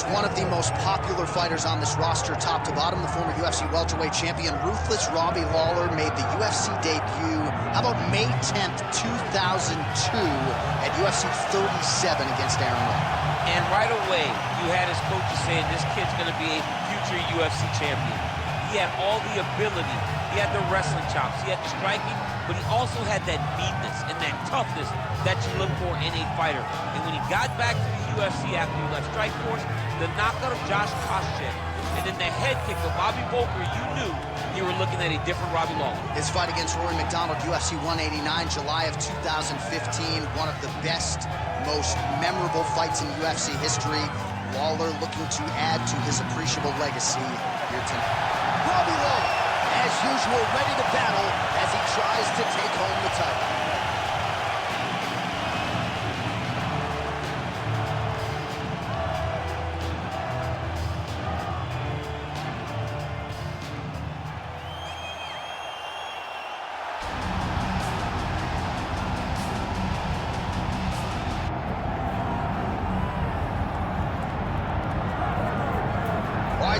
is one of the most popular fighters on this roster, top to bottom. The former UFC welterweight champion, ruthless Robbie Lawler, made the UFC debut, how about May 10th, 2002, at UFC 37 against Aaron Lawler. And right away, you had his coaches saying this kid's going to be a future UFC champion. He had all the ability. He had the wrestling chops. He had the striking, but he also had that meanness and that toughness that you look for in a fighter. And when he got back to the UFC after he left Strikeforce, the knockout of Josh Koscheck, and then the head kick of Bobby Volker, you knew you were looking at a different Robbie Lawler. His fight against Rory McDonald, UFC 189, July of 2015, one of the best, most memorable fights in UFC history. Lawler looking to add to his appreciable legacy here tonight. Robbie Lawler, as usual, ready to battle as he tries to take home the title.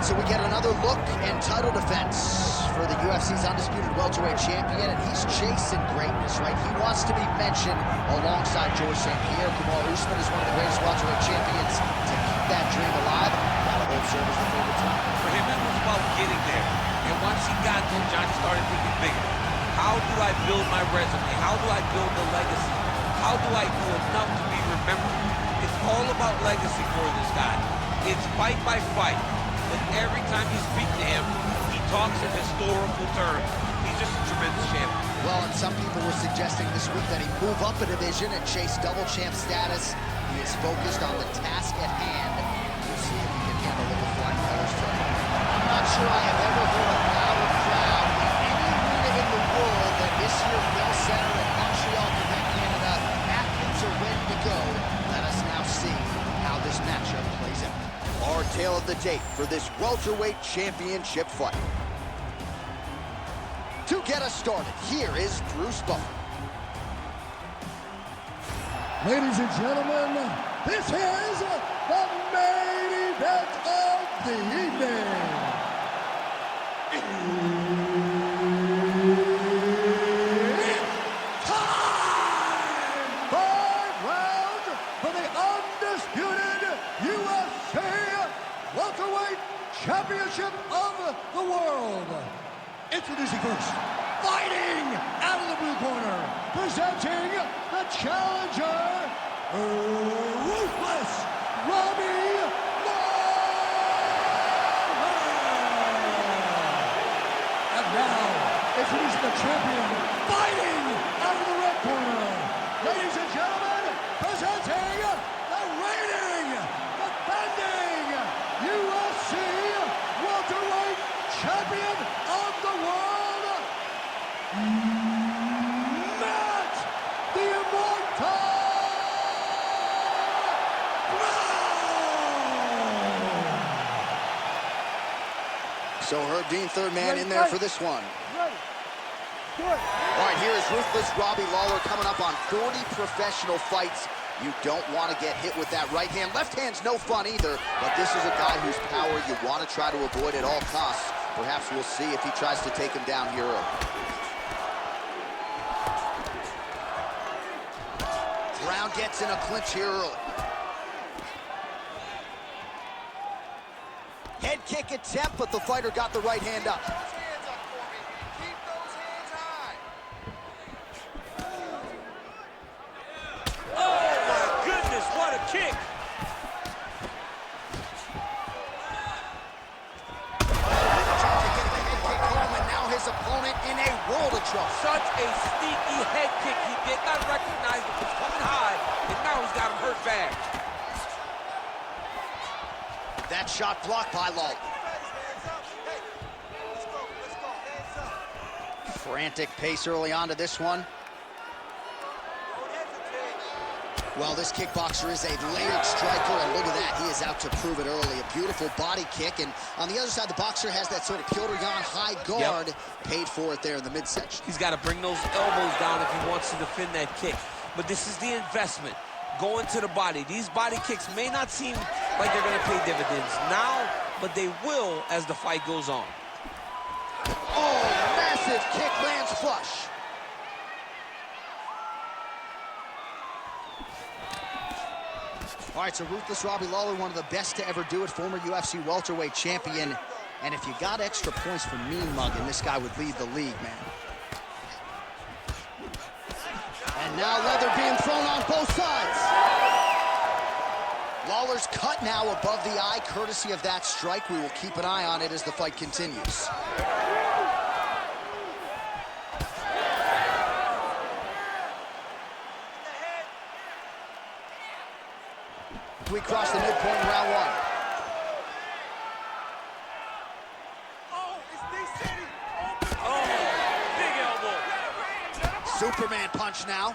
So we get another look and title defense for the UFC's undisputed welterweight champion, and he's chasing greatness, right? He wants to be mentioned alongside George St. Pierre. Kamaru Usman is one of the greatest welterweight champions to keep that dream alive. That'll hold serve as the favorite time. For him, it was about getting there. And once he got there, Johnny started thinking bigger. How do I build my resume? How do I build the legacy? How do I do enough to be remembered? It's all about legacy for this guy. It's fight by fight. And every time you speak to him, he talks in historical terms. He's just a tremendous champion. Well, and some people were suggesting this week that he move up a division and chase double champ status. He is focused on the task at hand. We'll see if he can handle it with flying colors tonight. I'm not sure I have ever heard a louder crowd in any arena in the world than this here Bell Center in Montreal, Quebec, Canada. Athletes are ready to go. Let us now see how this matchup plays out. Our tale of the tape for this welterweight championship fight. To get us started, here is Bruce Buffer. Ladies and gentlemen, this is the main event of the evening. It's time! 5 rounds for the undisputed UFC welterweight championship of the world. Introducing first, fighting out of the blue corner, presenting the challenger, ruthless Robbie Lawler. And now, introducing the champion, fighting out of the red corner, ladies and gentlemen, presenting the reigning, defending UFC welterweight champion of the world, Matt the Immortal Brown. So Herb Dean, third man in there for this one. All right, here is ruthless Robbie Lawler coming up on 40 professional fights. You don't want to get hit with that right hand. Left hand's no fun either, but this is a guy whose power you want to try to avoid at all costs. Perhaps we'll see if he tries to take him down here early. Brown gets in a clinch here early. Head kick attempt, but the fighter got the right hand up. Kick. Now his opponent in a world of trouble. Such a sneaky head kick. He did not recognize it was coming high, and now he's got him hurt bad. That shot blocked by Lawler. Frantic pace early on to this one. Well, this kickboxer is a layered striker, and look at that. He is out to prove it early. A beautiful body kick, and on the other side, the boxer has that sort of Piotr Jan high guard. Yep. Paid for it there in the midsection. He's got to bring those elbows down if he wants to defend that kick. But this is the investment. going to the body. These body kicks may not seem like they're going to pay dividends now, but they will as the fight goes on. Oh, massive kick lands flush. All right, so ruthless Robbie Lawler, one of the best to ever do it, former UFC welterweight champion. And if you got extra points for mean mugging, this guy would lead the league, man. And now leather being thrown on both sides. Lawler's cut now above the eye, courtesy of that strike. We will keep an eye on it as the fight continues. We cross the midpoint in round one. Oh, big elbow. Superman punch now.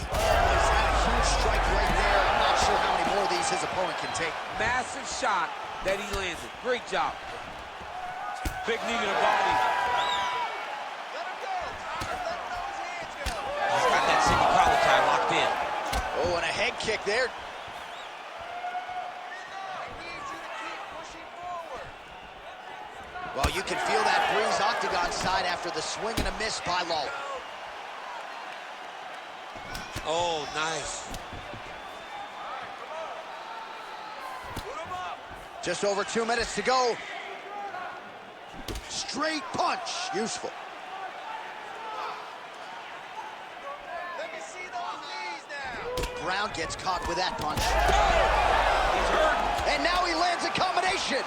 Oh, is that a huge strike right there? I'm not sure how many more of these his opponent can take. Massive shot that he landed. Great job. Big knee to the body. He's got that single collar tie locked in. Oh, and a head kick there. Well, you can feel that breeze octagon side after the swing and a miss by Lawler. Oh, nice. Just over 2 minutes to go. Straight punch, useful. Brown gets caught with that punch. He's hurt. And now he lands a combination.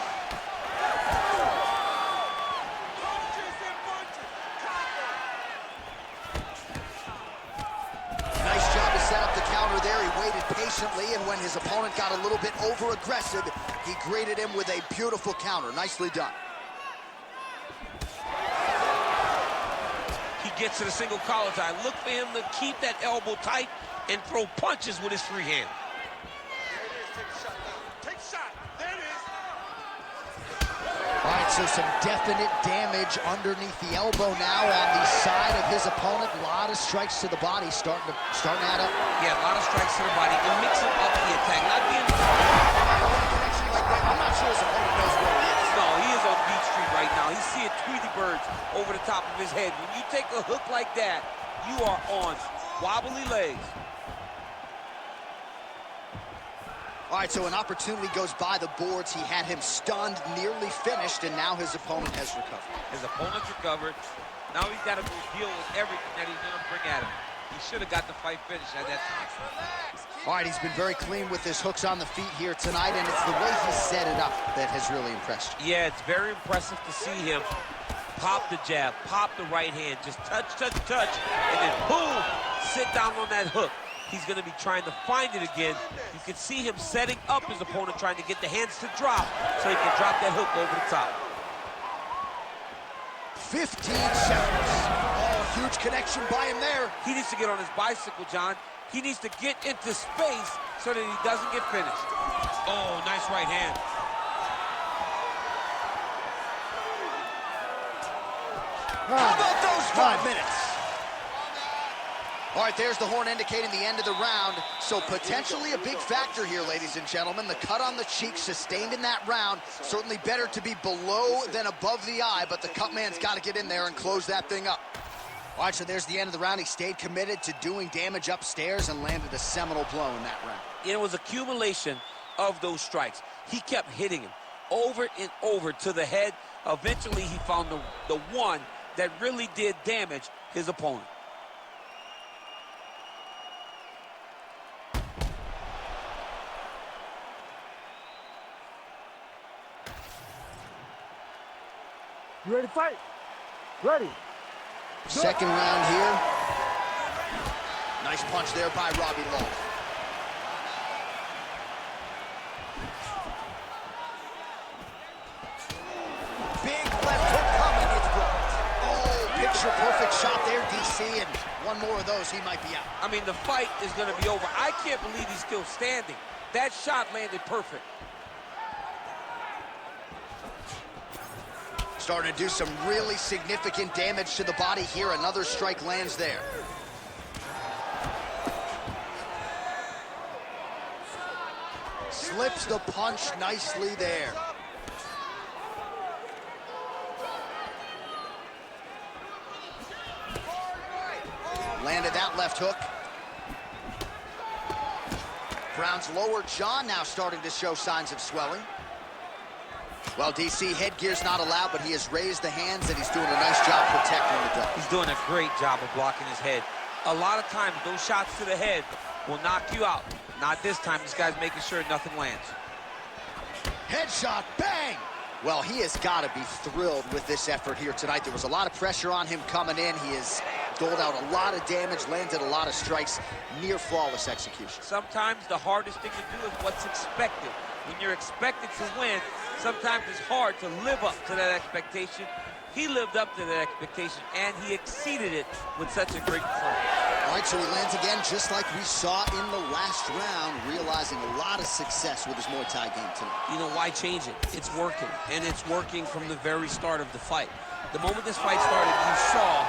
Nice job to set up the counter there. He waited patiently, and when his opponent got a little bit over-aggressive, he greeted him with a beautiful counter. Nicely done. He gets to the single collar tie. Look for him to keep that elbow tight and throw punches with his free hand. All right, so some definite damage underneath the elbow now on the side of his opponent. A lot of strikes to the body starting to add up. Yeah, a lot of strikes to the body and mixing up the attack. Not being... Connection like that, I'm not sure his opponent knows where he is. No, he is on Beat Street right now. He's seeing Tweety birds over the top of his head. When you take a hook like that, you are on wobbly legs. All right, so an opportunity goes by the boards. He had him stunned, nearly finished, and now his opponent has recovered. His opponent's recovered. Now he's got to go deal with everything that he's going to bring at him. He should have got the fight finished at that time. All right, he's been very clean with his hooks on the feet here tonight, and it's the way he set it up that has really impressed you. Yeah, it's very impressive to see him pop the jab, pop the right hand, just touch, touch, touch, and then boom, sit down on that hook. He's going to be trying to find it again. You can see him setting up his opponent, trying to get the hands to drop so he can drop that hook over the top. 15 seconds. Oh, huge connection by him there. He needs to get on his bicycle, John. He needs to get into space so that he doesn't get finished. Oh, nice right hand. How about those 5 minutes? All right, there's the horn indicating the end of the round. So potentially a big factor here, ladies and gentlemen. The cut on the cheek sustained in that round. Certainly better to be below than above the eye, but the cut man's got to get in there and close that thing up. All right, so there's the end of the round. He stayed committed to doing damage upstairs and landed a seminal blow in that round. It was accumulation of those strikes. He kept hitting him over and over to the head. Eventually, he found the one that really did damage his opponent. You ready to fight? Ready. Second round here. Nice punch there by Robbie Lawler. Big left hook coming, it's blocked. Oh, picture perfect shot there, DC, and one more of those, he might be out. I mean, the fight is going to be over. I can't believe he's still standing. That shot landed perfect. Starting to do some really significant damage to the body here. Another strike lands there. Slips the punch nicely there. Landed that left hook. Brown's lower jaw now starting to show signs of swelling. Well, DC, headgear's not allowed, but he has raised the hands, and he's doing a nice job protecting the dome. He's doing a great job of blocking his head. A lot of times, those shots to the head will knock you out. Not this time. This guy's making sure nothing lands. Headshot, bang! Well, he has got to be thrilled with this effort here tonight. There was a lot of pressure on him coming in. He has doled out a lot of damage, landed a lot of strikes, near flawless execution. Sometimes the hardest thing to do is what's expected. When you're expected to win, sometimes it's hard to live up to that expectation. He lived up to that expectation, and he exceeded it with such a great performance. All right, so he lands again just like we saw in the last round, realizing a lot of success with his Muay Thai game tonight. You know, why change it? It's working, and it's working from the very start of the fight. The moment this fight started, you saw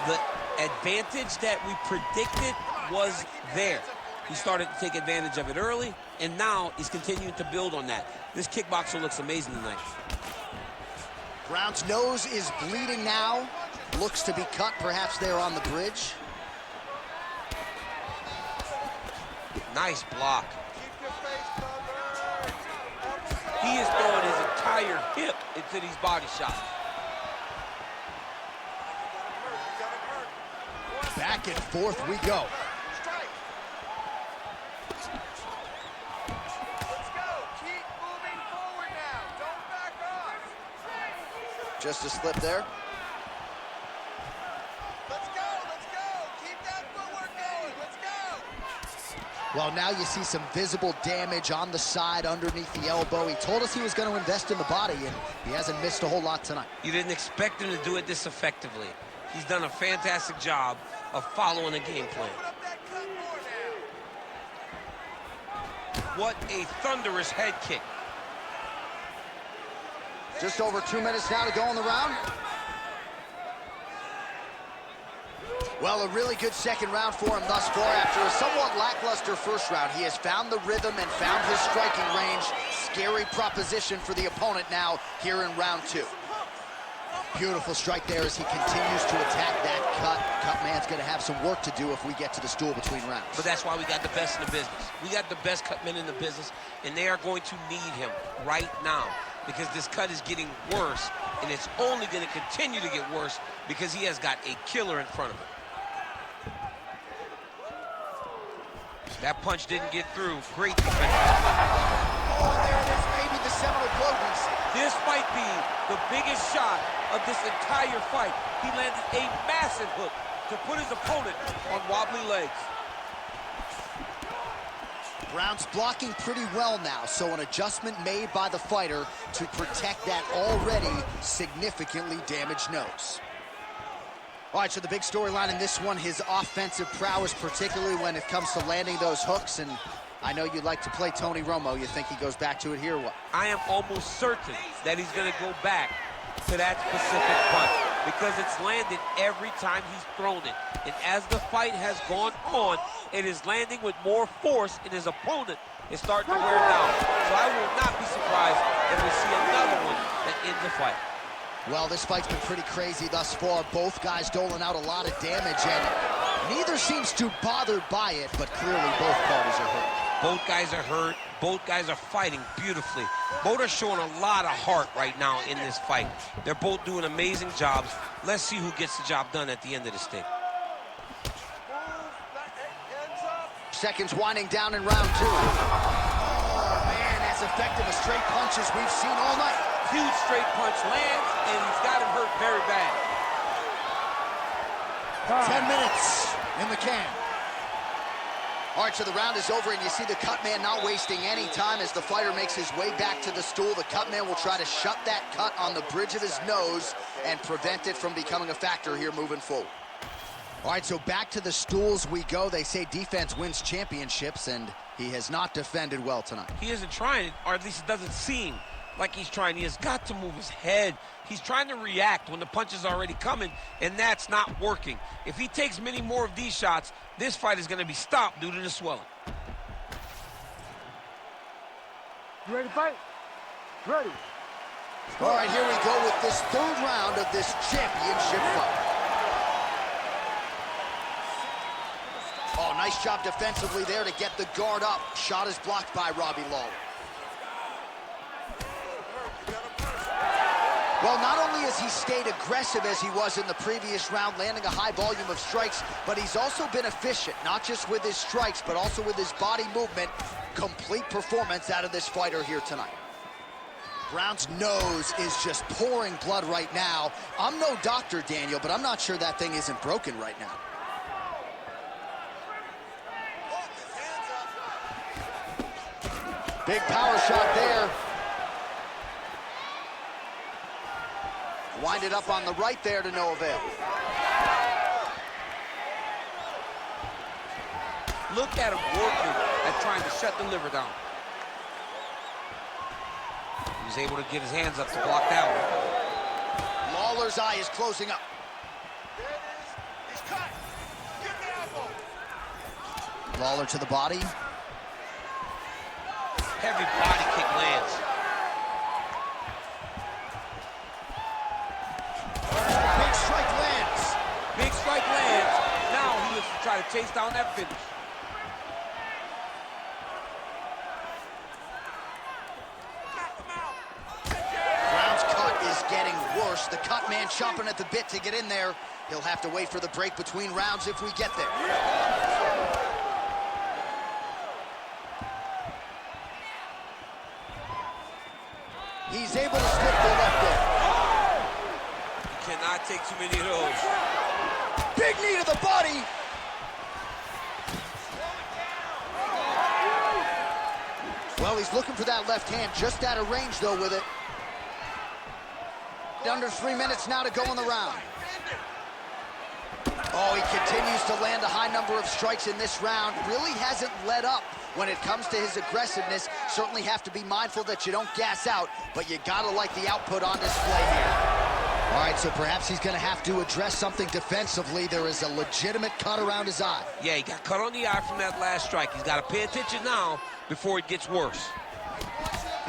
the advantage that we predicted was there. He started to take advantage of it early, and now he's continuing to build on that. This kickboxer looks amazing tonight. Brown's nose is bleeding now. Looks to be cut, perhaps there on the bridge. Nice block. He is throwing his entire hip into these body shots. Back and forth we go. Just a slip there. Let's go. Keep that footwork going. Let's go. Well, now you see some visible damage on the side underneath the elbow. He told us he was going to invest in the body, and he hasn't missed a whole lot tonight. You didn't expect him to do it this effectively. He's done a fantastic job of following a game plan. What a thunderous head kick. Just over 2 minutes now to go in the round. Well, a really good second round for him thus far. After a somewhat lackluster first round, he has found the rhythm and found his striking range. Scary proposition for the opponent now here in round 2. Beautiful strike there as he continues to attack that cut. Cut man's going to have some work to do if we get to the stool between rounds. But that's why we got the best in the business. We got the best cut men in the business, and they are going to need him right now, because this cut is getting worse, and it's only going to continue to get worse because he has got a killer in front of him. That punch didn't get through. Great defense. Oh, and there it is, maybe the seminal blow we see. This might be the biggest shot of this entire fight. He landed a massive hook to put his opponent on wobbly legs. Brown's blocking pretty well now, so an adjustment made by the fighter to protect that already significantly damaged nose. All right, so the big storyline in this one, his offensive prowess, particularly when it comes to landing those hooks, and I know you like to play Tony Romo. You think he goes back to it here or what? I am almost certain that he's going to go back to that specific punch because it's landed every time he's thrown it. And as the fight has gone on, it is landing with more force, and his opponent is starting to wear down. So I will not be surprised if we see another one that ends the fight. Well, this fight's been pretty crazy thus far. Both guys doling out a lot of damage, and neither seems too bothered by it, but clearly both parties are hurt. Both guys are hurt. Both guys are fighting beautifully. Both are showing a lot of heart right now in this fight. They're both doing amazing jobs. Let's see who gets the job done at the end of this thing. Seconds winding down in round 2. Oh, man, as effective a straight punch as we've seen all night. Huge straight punch lands, and he's got him hurt very bad. 10 minutes in the can. All right, so the round is over, and you see the cut man not wasting any time as the fighter makes his way back to the stool. The cut man will try to shut that cut on the bridge of his nose and prevent it from becoming a factor here moving forward. All right, so back to the stools we go. They say defense wins championships, and he has not defended well tonight. He isn't trying, or at least it doesn't seem like he's trying. He has got to move his head. He's trying to react when the punch is already coming, and that's not working. If he takes many more of these shots, this fight is going to be stopped due to the swelling. You ready to fight? Ready. All right, here we go with this third round of this championship fight. Oh, nice job defensively there to get the guard up. Shot is blocked by Robbie Lawler. Well, not only has he stayed aggressive as he was in the previous round, landing a high volume of strikes, but he's also been efficient, not just with his strikes, but also with his body movement. Complete performance out of this fighter here tonight. Brown's nose is just pouring blood right now. I'm no doctor, Daniel, but I'm not sure that thing isn't broken right now. Big power shot there. Wind it up on the right there to no avail. Look at him working at trying to shut the liver down. He was able to get his hands up to block that one. Lawler's eye is closing up. There it is. He's cut. Get the elbow. Lawler to the body. Heavy body kick lands. Big strike lands. Big strike lands. Now he looks to try to chase down that finish. Brown's cut is getting worse. The cut man chomping at the bit to get in there. He'll have to wait for the break between rounds if we get there. He's able to slip the left there. You cannot take too many of those. Big knee to the body. Well, he's looking for that left hand, just out of range, though, with it. Under 3 minutes now to go in the round. Oh, he continues to land a high number of strikes in this round. Really hasn't let up when it comes to his aggressiveness. Certainly have to be mindful that you don't gas out, but you gotta like the output on display here. All right, so perhaps he's gonna have to address something defensively. There is a legitimate cut around his eye. Yeah, he got cut on the eye from that last strike. He's got to pay attention now before it gets worse.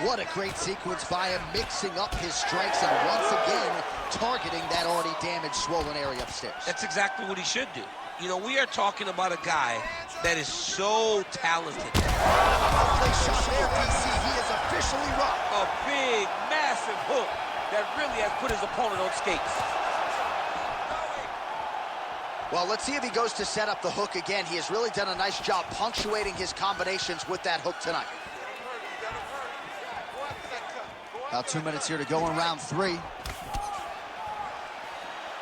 What a great sequence by him, mixing up his strikes and once again targeting that already damaged, swollen area upstairs. That's exactly what he should do. You know, we are talking about a guy that is so talented. Place shot there, DC. He is officially rocked. A big, massive hook that really has put his opponent on skates. Well, let's see if he goes to set up the hook again. He has really done a nice job punctuating his combinations with that hook tonight. About 2 minutes here to go in round 3.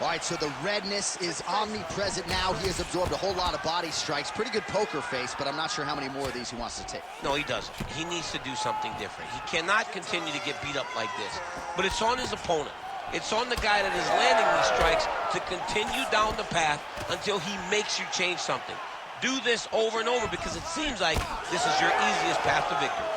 All right, so the redness is omnipresent now. He has absorbed a whole lot of body strikes. Pretty good poker face, but I'm not sure how many more of these he wants to take. No, he doesn't. He needs to do something different. He cannot continue to get beat up like this. But it's on his opponent. It's on the guy that is landing these strikes to continue down the path until he makes you change something. Do this over and over because it seems like this is your easiest path to victory.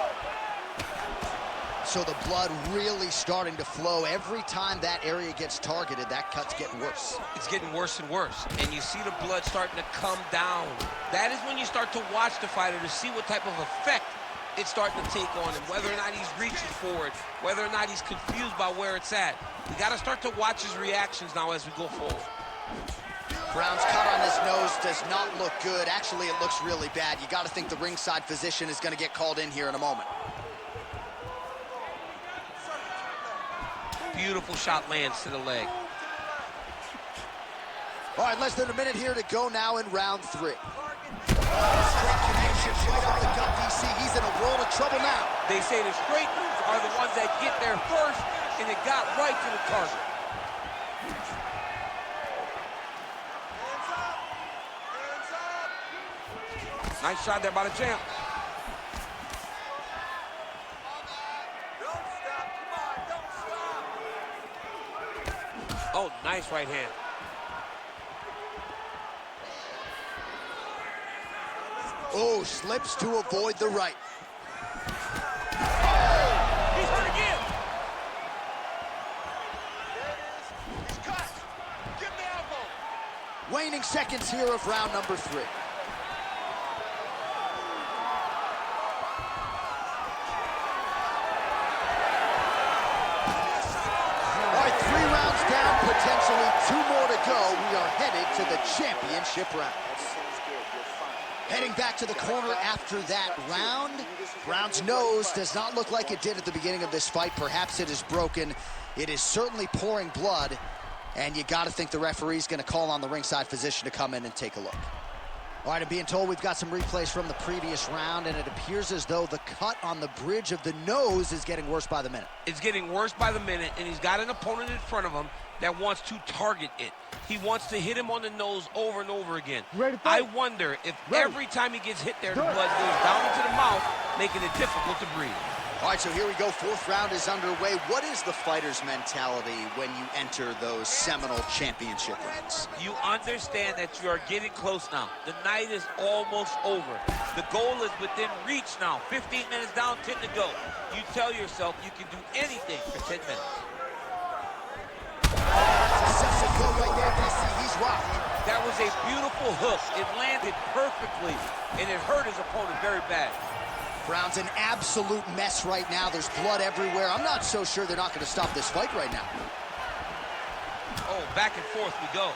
So the blood really starting to flow. Every time that area gets targeted, that cut's getting worse. It's getting worse and worse. And you see the blood starting to come down. That is when you start to watch the fighter to see what type of effect it's starting to take on him, whether or not he's reaching for it, whether or not he's confused by where it's at. We got to start to watch his reactions now as we go forward. Brown's cut on his nose does not look good. Actually, it looks really bad. You got to think the ringside physician is going to get called in here in a moment. Beautiful shot lands to the leg. All right, less than a minute here to go now in round 3. Straight connections right up the gut, DC. He's in a world of trouble now. They say the straight moves are the ones that get there first, and it got right to the target. Hands up. Nice shot there by the champ. Don't stop. Come on, don't stop. Oh, nice right hand. Oh, slips to avoid the right. He's hurt again. There it is. He's cut. Give me elbow. Waning seconds here of round number 3. to go. We are headed to the championship rounds. Heading back to the corner after that round. Brown's nose does not look like it did at the beginning of this fight. Perhaps it is broken. It is certainly pouring blood. And you got to think the referee's going to call on the ringside physician to come in and take a look. All right, I'm being told we've got some replays from the previous round, and it appears as though the cut on the bridge of the nose is getting worse by the minute. It's getting worse by the minute, and he's got an opponent in front of him that wants to target it. He wants to hit him on the nose over and over again. I wonder if every time he gets hit there, the blood goes down into the mouth, making it difficult to breathe. All right, so here we go. Fourth round is underway. What is the fighter's mentality when you enter those seminal championship rounds? You understand that you are getting close now. The night is almost over. The goal is within reach now. 15 minutes down, 10 to go. You tell yourself you can do anything for 10 minutes. Successful kill right there, DC. He's rocked. That was a beautiful hook. It landed perfectly, and it hurt his opponent very bad. Brown's an absolute mess right now. There's blood everywhere. I'm not so sure they're not going to stop this fight right now. Oh, back and forth we go.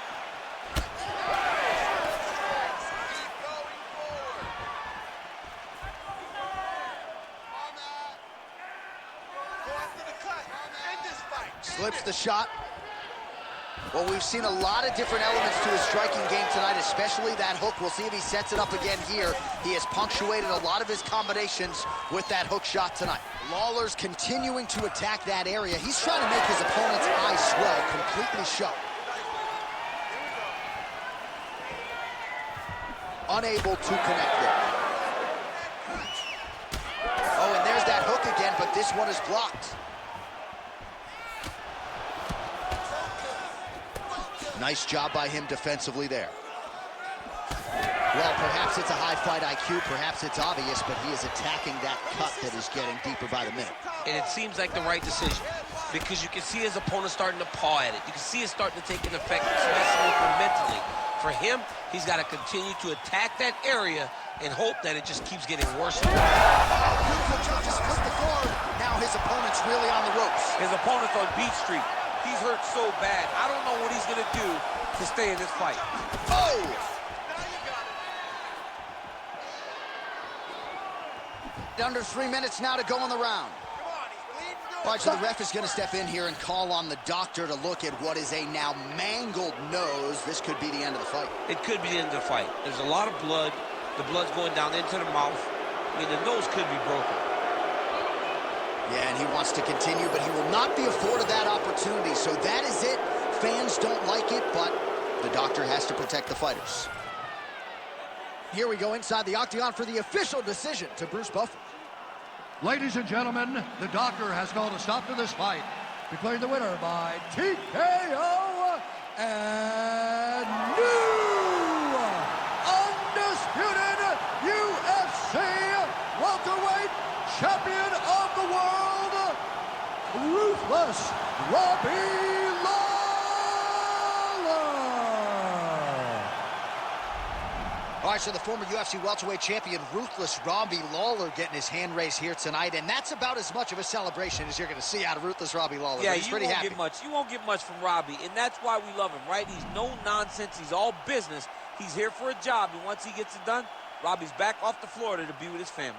Slips the shot. Well, we've seen a lot of different elements to his striking game tonight, especially that hook. We'll see if he sets it up again here. He has punctuated a lot of his combinations with that hook shot tonight. Lawler's continuing to attack that area. He's trying to make his opponent's eyes swell, completely shut. Unable to connect there. Oh, and there's that hook again, but this one is blocked. Nice job by him defensively there. Well, perhaps it's a high fight IQ, perhaps it's obvious, but he is attacking that cut that is getting deeper by the minute. And it seems like the right decision because you can see his opponent starting to paw at it. You can see it starting to take an effect, especially mentally. For him, he's got to continue to attack that area and hope that it just keeps getting worse and worse. Beautiful jump, just put the guard. Now his opponent's really on the ropes. His opponent's on Beach Street. He's hurt so bad. I don't know what he's going to do to stay in this fight. Oh! Under 3 minutes now to go in the round. All right, so the ref is going to step in here and call on the doctor to look at what is a now mangled nose. This could be the end of the fight. It could be the end of the fight. There's a lot of blood. The blood's going down into the mouth. I mean, the nose could be broken. Yeah, and he wants to continue, but he will not be afforded that opportunity. So that is it. Fans don't like it, but the doctor has to protect the fighters. Here we go inside the octagon for the official decision to Bruce Buffer. Ladies and gentlemen, the doctor has called a stop to this fight, declaring the winner by TKO and new undisputed UFC welterweight champion of the world, Ruthless Robbie Lawler. All right, so the former UFC welterweight champion, Ruthless Robbie Lawler, getting his hand raised here tonight, and that's about as much of a celebration as you're going to see out of Ruthless Robbie Lawler. Yeah, he's pretty happy. You won't get much from Robbie, and that's why we love him, right? He's no nonsense. He's all business. He's here for a job, and once he gets it done, Robbie's back off to Florida to be with his family.